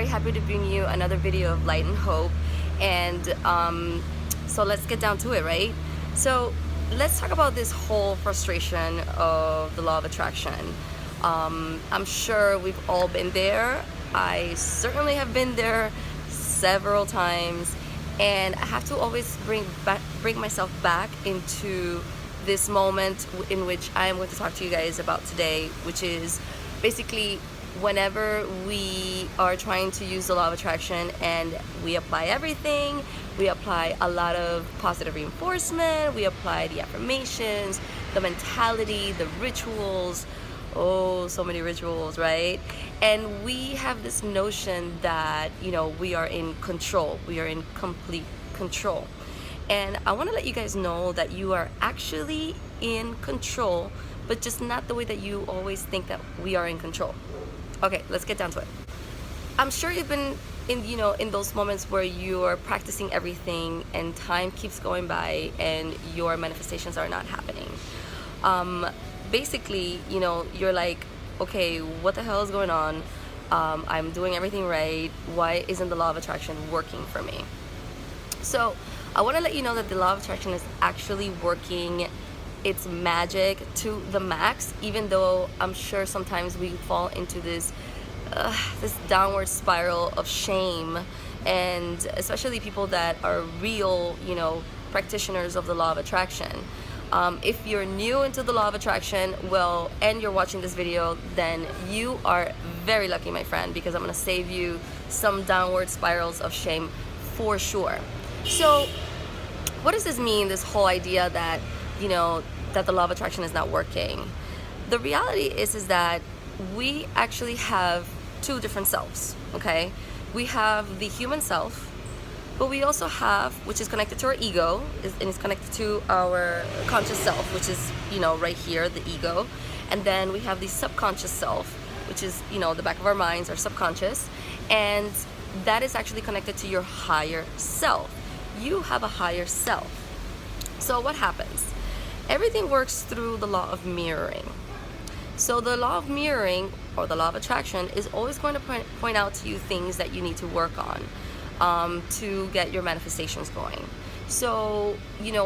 happy to bring you another video of light and hope. And so let's get down to it, right? So let's talk about this whole frustration of the law of attraction. I'm sure we've all been there. I certainly have been there several times, and I have to always bring myself back into this moment in which I am going to talk to you guys about today, which is basically whenever we are trying to use the law of attraction and we apply everything, we apply a lot of positive reinforcement, we apply the affirmations, the mentality, the rituals, oh, so many rituals, right? And we have this notion that, we are in control, we are in complete control. And I want to let you guys know that you are actually in control, but just not the way that you always think that we are in control. Okay, let's get down to it. I'm sure you've been in those moments where you are practicing everything and time keeps going by and your manifestations are not happening. Basically, you're like, okay, what the hell is going on? I'm doing everything right. Why isn't the law of attraction working for me? So I want to let you know that the law of attraction is actually working its magic to the max, even though I'm sure sometimes we fall into this downward spiral of shame, and especially people that are real, practitioners of the law of attraction. If you're new into the law of attraction, and you're watching this video, then you are very lucky, my friend, because I'm going to save you some downward spirals of shame for sure. So what does this mean, this whole idea that, that the law of attraction is not working? The reality is that we actually have two different selves, okay? We have the human self, but we also have, which is connected to our ego, and it's connected to our conscious self, which is, right here, the ego. And then we have the subconscious self, which is, the back of our minds, our subconscious. And that is actually connected to your higher self. You have a higher self. So what happens? Everything works through the law of mirroring. So the law of mirroring, or the law of attraction, is always going to point out to you things that you need to work on to get your manifestations going. So,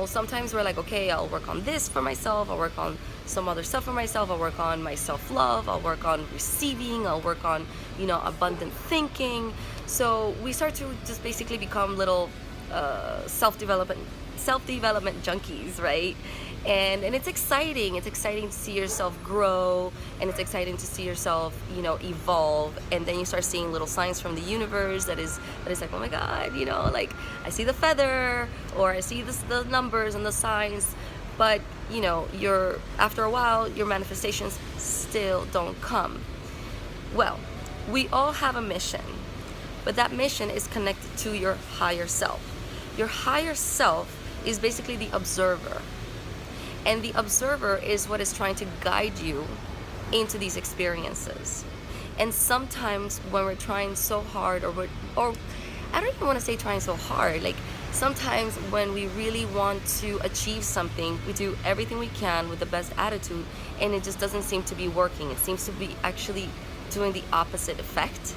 sometimes we're like, okay, I'll work on this for myself, I'll work on some other stuff for myself, I'll work on my self-love, I'll work on receiving, I'll work on, abundant thinking. So we start to just basically become little self-development junkies, right? And it's exciting. It's exciting to see yourself grow, and it's exciting to see yourself, evolve. And then you start seeing little signs from the universe that is like, oh my God, like I see the feather, or I see the numbers and the signs, but you're after a while your manifestations still don't come. Well, we all have a mission, but that mission is connected to your higher self. Your higher self is basically the observer. And the observer is what is trying to guide you into these experiences. And sometimes when we're trying so hard, or I don't even want to say trying so hard, like sometimes when we really want to achieve something, we do everything we can with the best attitude, and it just doesn't seem to be working. It seems to be actually doing the opposite effect.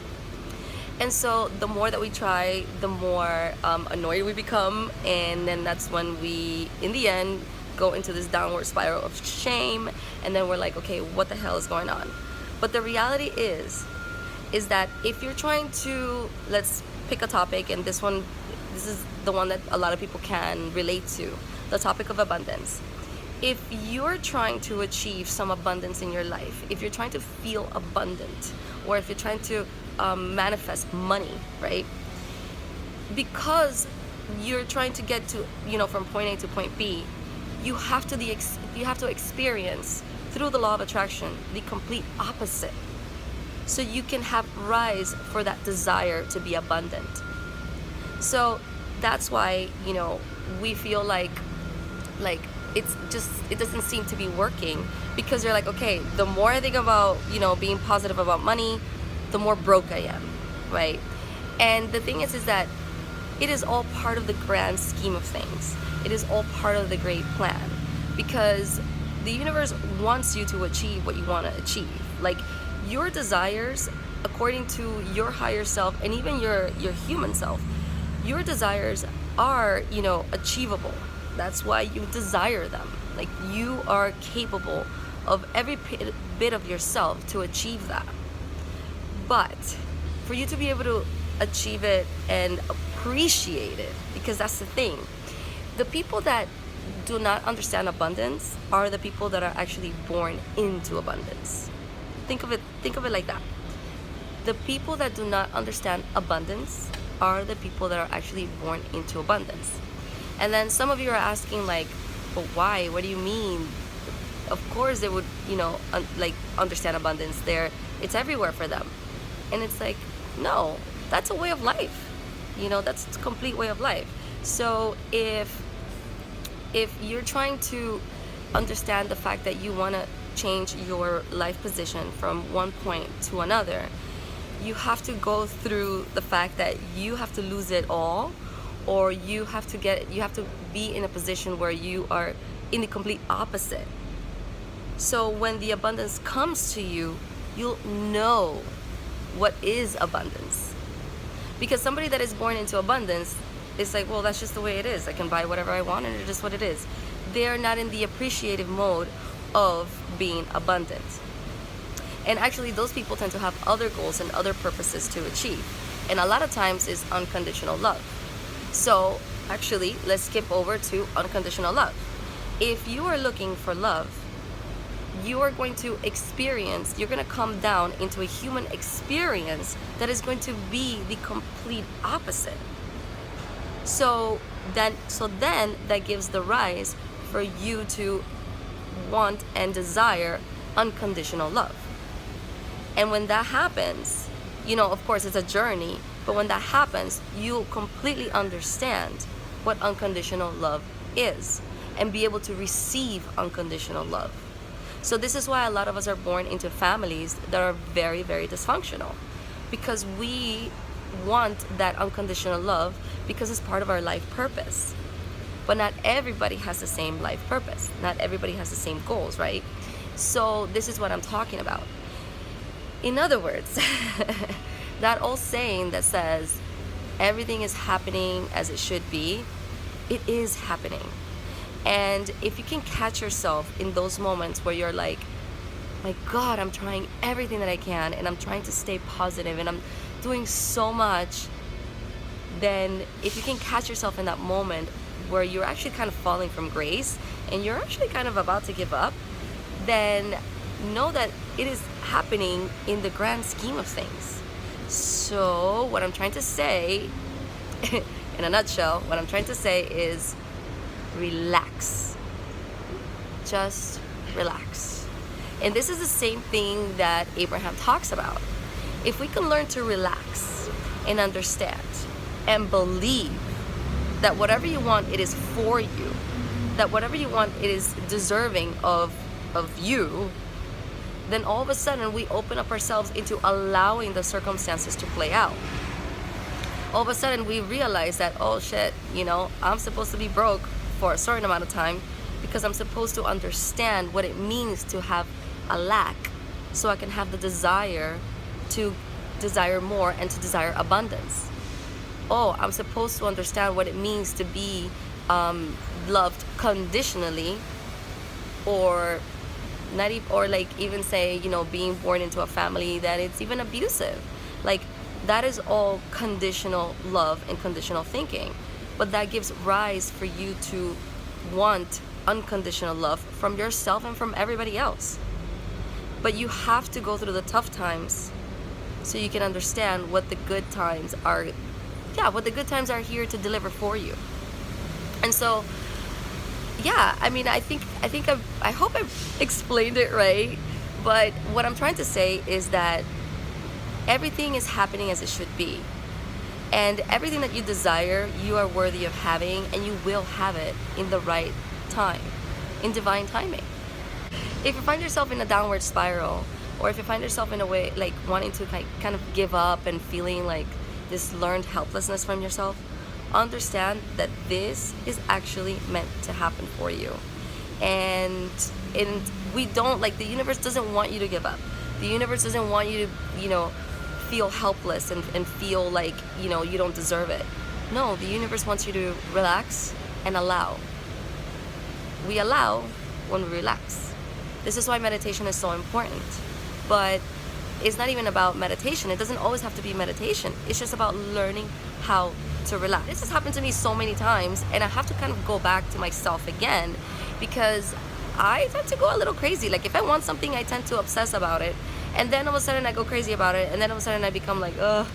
And so the more that we try, the more annoyed we become, and then that's when we, in the end, go into this downward spiral of shame, and then we're like, okay, what the hell is going on? But the reality is that if you're trying to, let's pick a topic, and this is the one that a lot of people can relate to, the topic of abundance. If you're trying to achieve some abundance in your life, if you're trying to feel abundant, or if you're trying to manifest money, right? Because you're trying to get to, from point A to point B, you have to experience through the law of attraction the complete opposite, so you can have rise for that desire to be abundant. So that's why we feel like it doesn't seem to be working, because you're like, okay, the more I think about being positive about money, the more broke I am, right? And the thing is that it is all part of the grand scheme of things. It is all part of the great plan, because the universe wants you to achieve what you want to achieve. Like, your desires according to your higher self and even your human self, your desires are, achievable. That's why you desire them. Like, you are capable of every bit of yourself to achieve that. But for you to be able to achieve it and appreciate it, because that's the thing, the people that do not understand abundance are the people that are actually born into abundance. Think of it like that. The people that do not understand abundance are the people that are actually born into abundance. And then some of you are asking, like, but why? What do you mean? Of course they would, understand abundance. It's everywhere for them. And it's like, no, that's a way of life. That's a complete way of life. So if you're trying to understand the fact that you want to change your life position from one point to another, you have to go through the fact that you have to lose it all, or you have to be in a position where you are in the complete opposite. So when the abundance comes to you, you'll know what is abundance. Because somebody that is born into abundance is like, well, that's just the way it is. I can buy whatever I want and it's just what it is. They're not in the appreciative mode of being abundant. And actually, those people tend to have other goals and other purposes to achieve. And a lot of times is unconditional love. So actually, let's skip over to unconditional love. If you are looking for love, you are going to you're going to come down into a human experience that is going to be the complete opposite. So then that gives the rise for you to want and desire unconditional love. And when that happens, of course it's a journey, but when that happens, you'll completely understand what unconditional love is and be able to receive unconditional love. So this is why a lot of us are born into families that are very, very dysfunctional, because we want that unconditional love because it's part of our life purpose. But not everybody has the same life purpose. Not everybody has the same goals, right? So this is what I'm talking about. In other words, that old saying that says everything is happening as it should be, it is happening. And if you can catch yourself in those moments where you're like, my God, I'm trying everything that I can and I'm trying to stay positive and I'm doing so much, then if you can catch yourself in that moment where you're actually kind of falling from grace and you're actually kind of about to give up, then know that it is happening in the grand scheme of things. So what I'm trying to say, in a nutshell, what I'm trying to say is relax. Just relax. And this is the same thing that Abraham talks about. If we can learn to relax and understand and believe that whatever you want, it is for you, that whatever you want, it is deserving of you, then all of a sudden we open up ourselves into allowing the circumstances to play out. All of a sudden we realize that, oh shit, I'm supposed to be broke for a certain amount of time because I'm supposed to understand what it means to have a lack so I can have the desire to desire more and to desire abundance. Oh, I'm supposed to understand what it means to be loved conditionally, or not even, or like even say, being born into a family that it's even abusive. Like, that is all conditional love and conditional thinking. But that gives rise for you to want unconditional love from yourself and from everybody else. But you have to go through the tough times so you can understand what the good times are. Yeah, what the good times are here to deliver for you. And so, yeah, I mean, I hope I've explained it right. But what I'm trying to say is that everything is happening as it should be. And everything that you desire, you are worthy of having, and you will have it in the right time, in divine timing. If you find yourself in a downward spiral, or if you find yourself in a way like wanting to kind of give up and feeling like this learned helplessness from yourself, understand that this is actually meant to happen for you. And we don't, the universe doesn't want you to give up. The universe doesn't want you to, feel helpless and feel like, you know, you don't deserve it. No, the universe wants you to relax and allow. We allow when we relax. This is why meditation is so important. But it's not even about meditation. It doesn't always have to be meditation. It's just about learning how to relax. This has happened to me so many times, and I have to kind of go back to myself again, because I tend to go a little crazy. Like if I want something, I tend to obsess about it, and then all of a sudden I go crazy about it, and then all of a sudden I become like, ugh,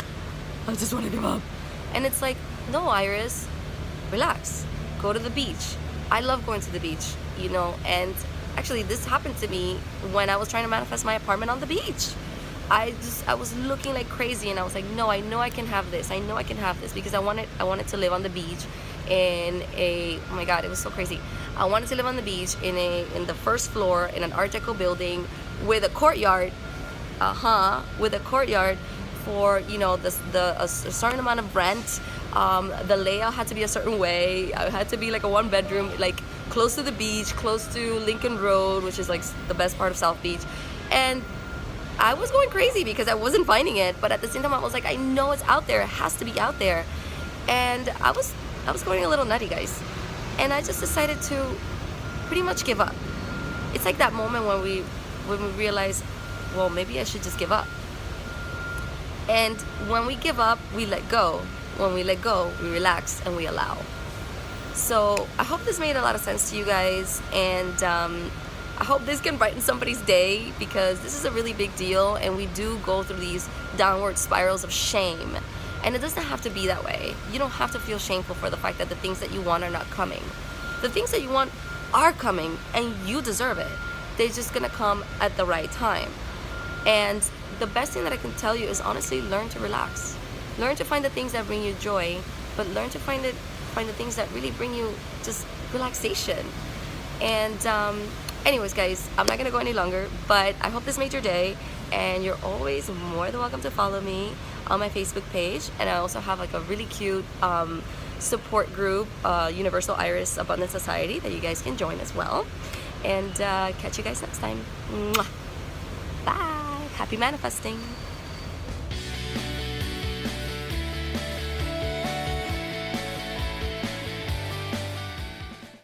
I just want to give up. And it's like, no, Iris, relax. Go to the beach. I love going to the beach, you know, and actually this happened to me when I was trying to manifest my apartment on the beach. I was looking like crazy, and I was like, no, I know I can have this. I know I can have this, because I wanted to live on the beach in a, oh my God, it was so crazy. I wanted to live on the beach in the first floor in an Art Deco building with a courtyard, with a courtyard for, you know, a certain amount of rent. The layout had to be a certain way. I had to be like a 1-bedroom, like close to the beach, close to Lincoln Road, which is like the best part of South Beach. And I was going crazy because I wasn't finding it, but at the same time I was like, I know it's out there. It has to be out there. And I was going a little nutty, guys. And I just decided to pretty much give up. It's like that moment when we realize, well, maybe I should just give up. And when we give up, we let go. When we let go, we relax and we allow. So I hope this made a lot of sense to you guys, and I hope this can brighten somebody's day, because this is a really big deal, and we do go through these downward spirals of shame. And it doesn't have to be that way. You don't have to feel shameful for the fact that the things that you want are not coming. The things that you want are coming, and you deserve it. They're just gonna come at the right time. And the best thing that I can tell you is, honestly, learn to relax. Learn to find the things that bring you joy, but learn to find the things that really bring you just relaxation. And anyways, guys, I'm not gonna go any longer, but I hope this made your day, and you're always more than welcome to follow me on my Facebook page. And I also have like a really cute support group, Universal Iris Abundance Society, that you guys can join as well. And catch you guys next time. Mwah. Bye. Happy manifesting.